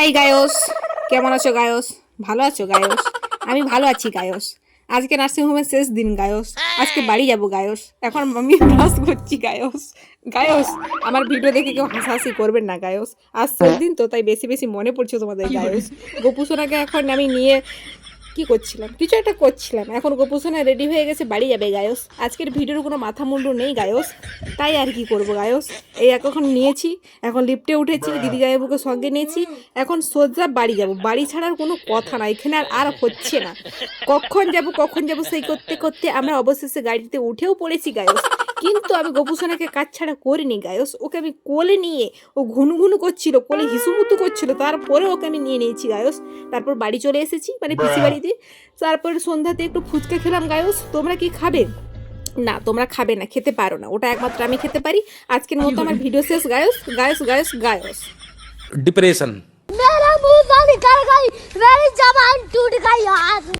এই গায়স, কেমন আছো গায়স? ভালো আছো গায়স? আমি ভালো আছি গায়স। আজকে নার্সিংহোমের শেষ দিন গায়স। আজকে বাড়ি যাব গায়স। এখন আমি ক্লাস করছি গায়স। গায়স, আমার ভিডিও দেখে কেউ হাসাহাসি করবেন না গায়স। আজ শেষ দিন তো, তাই বেশি বেশি মনে পড়ছে তোমাদের গায়স। গোপুসোনাকে এখন আমি নিয়ে কি করছিলাম, কিছু একটা করছিলাম। এখন গোপুসোনা রেডি হয়ে গেছে, বাড়ি যাবে গায়স। আজকের ভিডিওর কোনো মাথা মুন্ডু নেই গায়স, তাই আর কি করবো গায়স। এই এখন নিয়েছি, এখন লিফটে উঠেছি, দিদি জামাইবাবুকে সঙ্গে নিয়েছি, এখন সোজা বাড়ি যাব। বাড়ি ছাড়ার কোনো কথা না, এখানে আর হচ্ছে না। কখন যাব সেই করতে করতে আমরা অবশেষে গাড়িতে উঠেও পড়েছি গায়স। কিন্তু আমি গোপুসোনাকে কাজ ছাড়া করিনি গায়স। ওকে আমি কোলে নিয়ে, ও ঘুনঘুনু করছিল, কোলে হিসুমুতু করছিল, তারপরে ওকে আমি নিয়ে নিয়েছি গায়স। তারপর বাড়ি চলে এসেছি, মানে পিসি বাড়িতে। তারপর সন্ধ্যাতে একটু ফুচকা খেলাম গায়স। তোমরা কি খাবে? না, তোমরা খাবে না, খেতে পারো না, ওটা একমাত্র আমি খেতে পারি। আজকের মতো আমার ভিডিও শেষ গায়স। গায়স গায়স গায়স। डिप्रेशन। मेरा मुंह से निकल गई, मेरी जबान टूट गई यार।